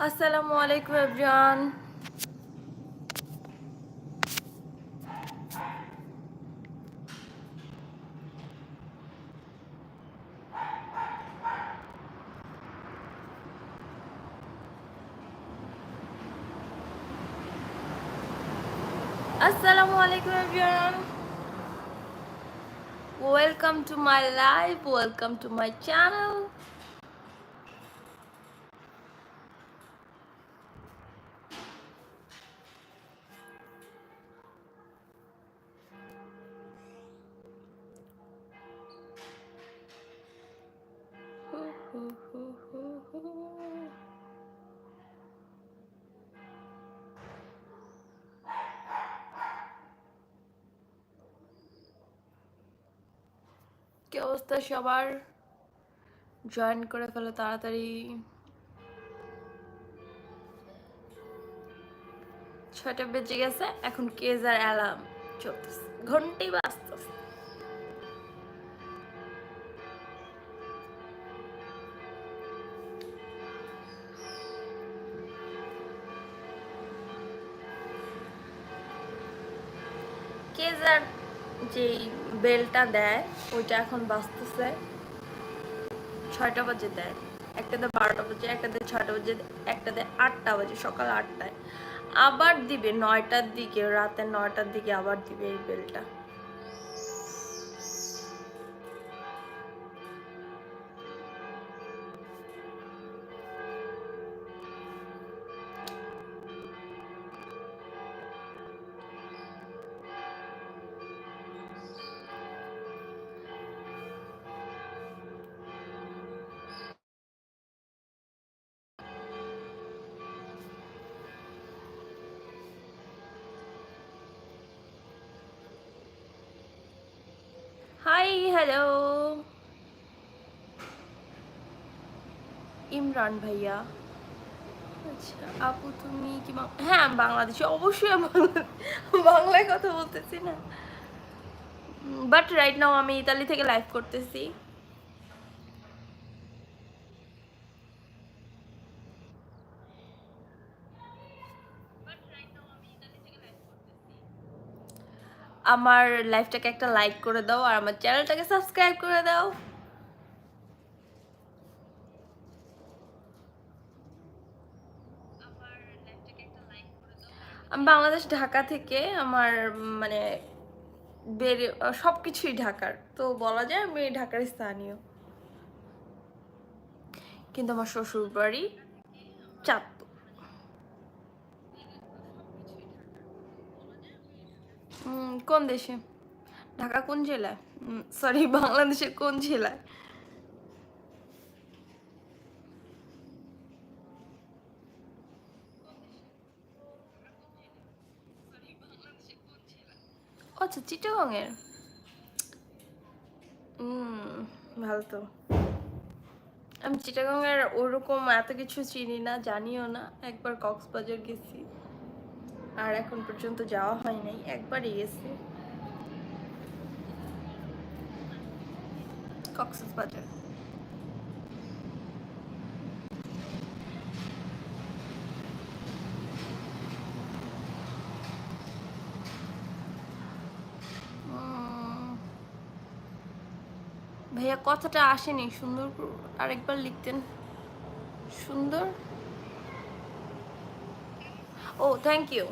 আসসালামু আলাইকুম এভরিওয়ান। আসসালামু আলাইকুম everyone. Welcome to my live, welcome to my channel. কি অবস্থা সবার? জয়েন করে ফেলো তাড়াতাড়ি। 6টা বেজে গেছে, এখন কেজার অ্যালার্ম চলতেছে, ঘন্টি বাজতেছে। কেজার যে বেলটা দেয় ওইটা এখন বাজতেছে। 6টা বাজে দেয়, একটাতে 12টা বাজে, একটাতে 6টা বাজে, একটাতে 8টা বাজে, সকাল 8টায়। আবার দিবে 9টার দিকে, রাতে 9টার দিকে আবার দিবে এই বেলটা। হাই, হ্যালো ইমরান ভাইয়া। আচ্ছা আপু, তুমি কি হ্যাঁ আমি বাংলাদেশি, অবশ্যই আমি বাংলায় কথা বলতেছি না, বাট রাইট নাও আমি ইতালি থেকে লাইভ করতেছি। আমার লাইভটাকে একটা লাইক করে দাও আর আমার চ্যানেলটাকে সাবস্ক্রাইব করে দাও। আমি বাংলাদেশ, ঢাকা থেকে। আমার মানে বেড়ে সব কিছুই ঢাকার, তো বলা যায় আমি ঢাকার স্থানীয়, কিন্তু আমার শ্বশুর বাড়ি চাঁদপুর। কোন দেশে? ঢাকা কোন জেলায়? সরি, বাংলাদেশের কোন জেলায়? আচ্ছা, চিটাগংয়ের। ভালো তো। আমি চিটাগংয়ের ওরকম এত কিছু চিনি না, জানিও না। একবার কক্সবাজার গেছি, আর এখন পর্যন্ত যাওয়া হয় নাই, একবারই গেছি কক্সবাজার। ভাইয়া কথাটা আসেনি সুন্দর, আরেকবার লিখতেন। সুন্দর। ও, থ্যাংক ইউ।